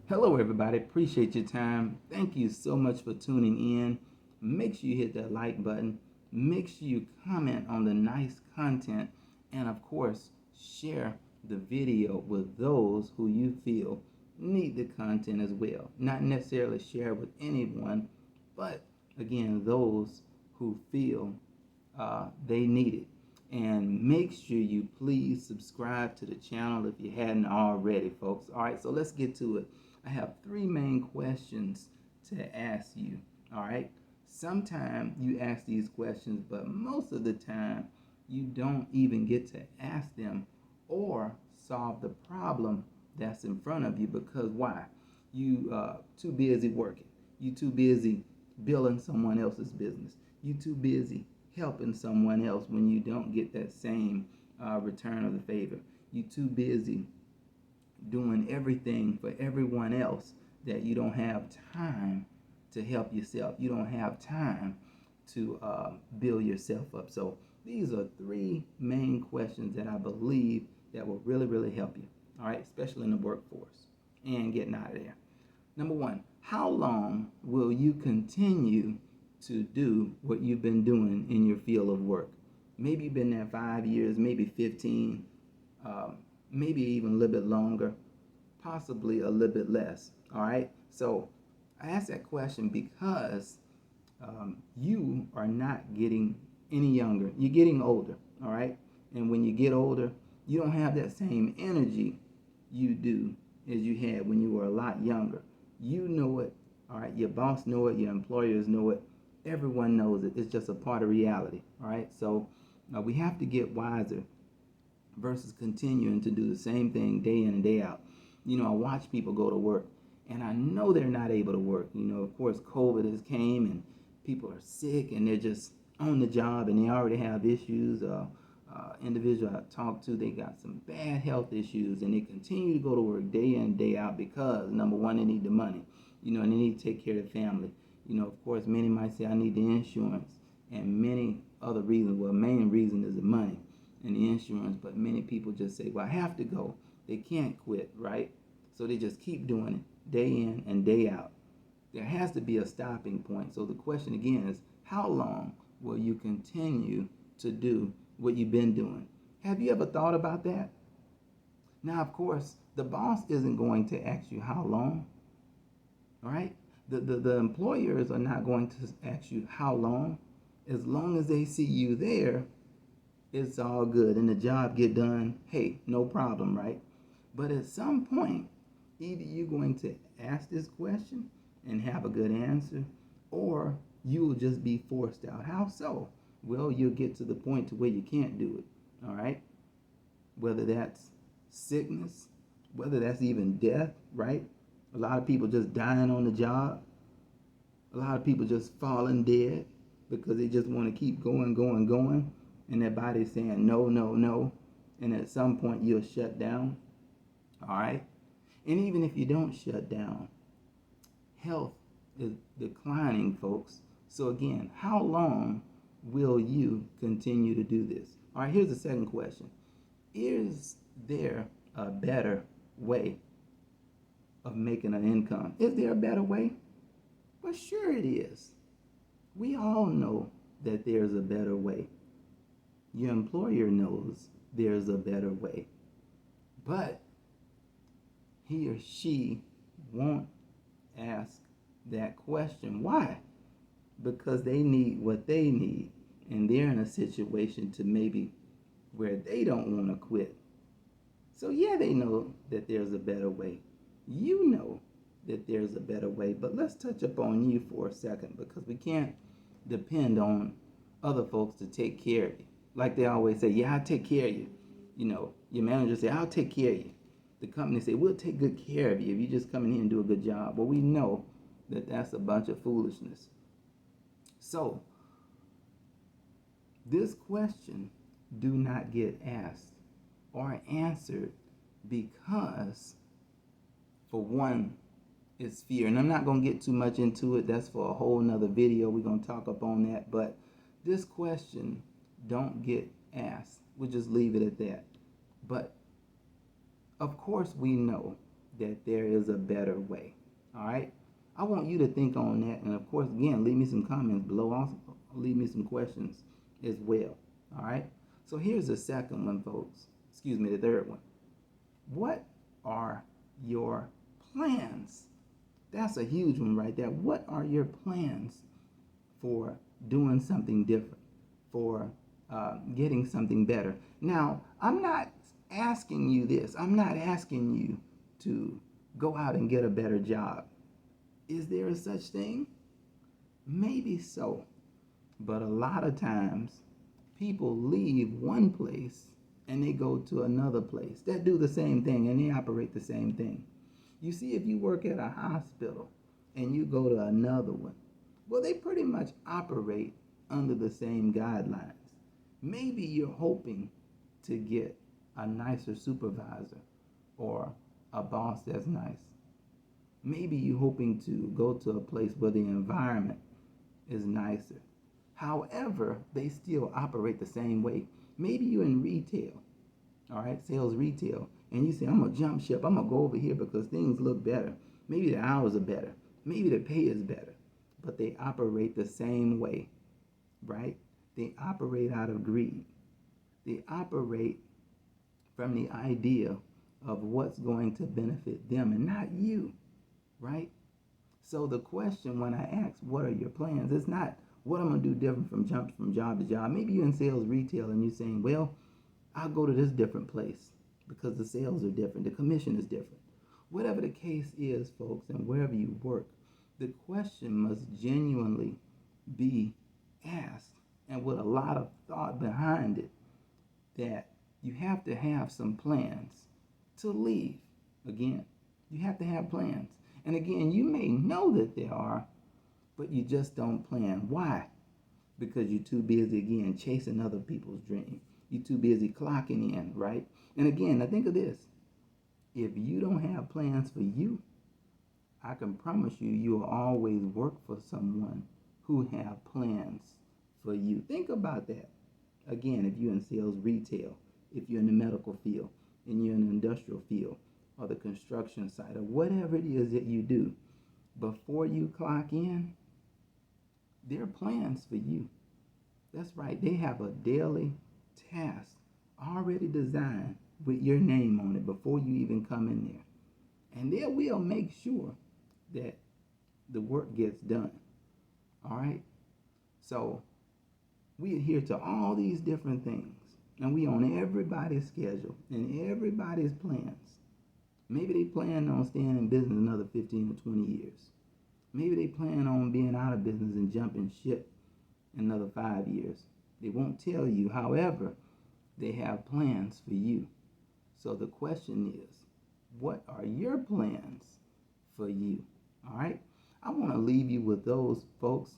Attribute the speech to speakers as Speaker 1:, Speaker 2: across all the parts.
Speaker 1: Hello, everybody. Appreciate your time. Thank you so much for tuning in. Make sure you hit that like button. Make sure you comment on the nice content. And of course, share the video with those who you feel need the content as well. Not necessarily share with anyone, but again, those who feel they need it. And make sure you please subscribe to the channel if you hadn't already, folks. All right, so let's get to it. I have three main questions to ask you. All right, sometimes you ask these questions, but most of the time you don't even get to ask them or solve the problem that's in front of you, because why? You too busy working. You too busy building someone else's business. You too busy helping someone else when you don't get that same return of the favor. You too busy doing everything for everyone else that you don't have time to help yourself. You don't have time to build yourself up. So these are three main questions that I believe that will really help you. All right, especially in the workforce and getting out of there. Number one, how long will you continue to do what you've been doing in your field of work? Maybe you've been there 5 years, maybe 15, maybe even a little bit longer, possibly a little bit less. All right. So I ask that question because you are not getting any younger. You're getting older. All right. And when you get older, you don't have that same energy you do as you had when you were a lot younger. You know it. All right. Your boss know it. Your employers know it. Everyone knows it. It's just a part of reality. All right. So we have to get wiser versus continuing to do the same thing day in and day out. You know, I watch people go to work and I know they're not able to work. You know, of course, COVID has came and people are sick and they're just on the job and they already have issues. Individual I talked to, they got some bad health issues and they continue to go to work day in and day out because, number one, they need the money, you know, and they need to take care of their family. You know, of course, many might say, I need the insurance, and many other reasons. Well, main reason is the money and the insurance, but many people just say, well, I have to go. They can't quit, right? So they just keep doing it day in and day out. There has to be a stopping point. So the question again is, how long will you continue to do what you've been doing? Have you ever thought about that? Now, of course, the boss isn't going to ask you how long, all right? The employers are not going to ask you how long. As long as they see you there, it's all good and the job get done, hey, no problem, right? But at some point, either you're going to ask this question and have a good answer, or you will just be forced out. How so? Well, you'll get to the point to where you can't do it, all right? Whether that's sickness, whether that's even death, right? A lot of people just dying on the job. A lot of people just falling dead because they just want to keep going, and their body's saying no, no, no. And at some point you'll shut down, all right? And even if you don't shut down, health is declining, folks. So again, how long will you continue to do this? All right, here's the second question. Is there a better way of making an income? Is there a better way? Well, sure it is. We all know that there's a better way. Your employer knows there's a better way. But he or she won't ask that question. Why? Because they need what they need, and they're in a situation to maybe where they don't want to quit. So yeah, they know that there's a better way. You know that there's a better way, but let's touch upon you for a second, because we can't depend on other folks to take care of you. Like they always say, yeah, I'll take care of you. You know, your manager say, I'll take care of you. The company say, we'll take good care of you if you just come in here and do a good job. Well, we know that that's a bunch of foolishness. So this question do not get asked or answered because, for one, it's fear. And I'm not going to get too much into it. That's for a whole nother video. We're going to talk up on that. But this question don't get asked. We'll just leave it at that. But of course we know that there is a better way. All right. I want you to think on that. And of course, again, leave me some comments below. Also, leave me some questions as well. All right. So here's the second one, folks. Excuse me, the third one. What are your plans? That's a huge one right there. What are your plans for doing something different, for getting something better? Now, I'm not asking you this. I'm not asking you to go out and get a better job. Is there a such thing? Maybe so. But a lot of times, people leave one place and they go to another place that do the same thing and they operate the same thing. You see, if you work at a hospital and you go to another one, well, they pretty much operate under the same guidelines. Maybe you're hoping to get a nicer supervisor or a boss that's nice. Maybe you're hoping to go to a place where the environment is nicer. However, they still operate the same way. Maybe you're in retail, all right, sales retail, and you say, I'm going to jump ship. I'm going to go over here because things look better. Maybe the hours are better. Maybe the pay is better. But they operate the same way, right? They operate out of greed. They operate from the idea of what's going to benefit them and not you, right? So the question when I ask, what are your plans? It's not what I'm going to do different from job to job. Maybe you're in sales retail and you're saying, well, I'll go to this different place because the sales are different. The commission is different. Whatever the case is, folks, and wherever you work, the question must genuinely be asked and with a lot of thought behind it, that you have to have some plans to leave. Again, you have to have plans. And again, you may know that there are, but you just don't plan. Why? Because you're too busy, again, chasing other people's dreams. You're too busy clocking in, right? And again, now think of this. If you don't have plans for you, I can promise you, you'll always work for someone who have plans for you. Think about that. Again, if you're in sales retail, if you're in the medical field, and you're in the industrial field, or the construction site, or whatever it is that you do, before you clock in, there are plans for you. That's right. They have a daily task already designed with your name on it before you even come in there. And they will make sure that the work gets done. All right? So we adhere to all these different things. And we on everybody's schedule and everybody's plans. Maybe they plan on staying in business another 15 or 20 years. Maybe they plan on being out of business and jumping ship in another 5 years. They won't tell you. However, they have plans for you. So the question is, what are your plans for you? All right? I want to leave you with those, folks.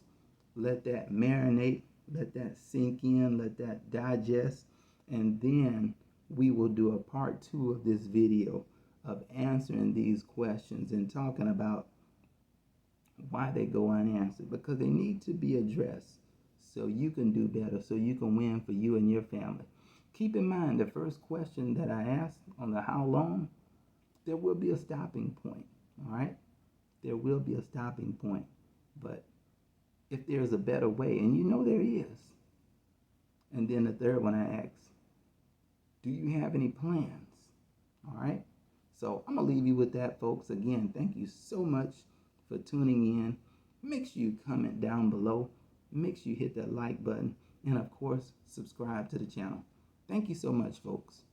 Speaker 1: Let that marinate. Let that sink in. Let that digest. And then we will do a part 2 of this video of answering these questions and talking about why they go unanswered, because they need to be addressed so you can do better, so you can win for you and your family. Keep in mind, the first question that I asked on the how long, there will be a stopping point, all right? There will be a stopping point. But if there's a better way, and you know there is, and then the third one I asked, do you have any plans? All right? So I'm going to leave you with that, folks. Again, thank you so much for tuning in. Make sure you comment down below. Make sure you hit that like button. And, of course, subscribe to the channel. Thank you so much, folks.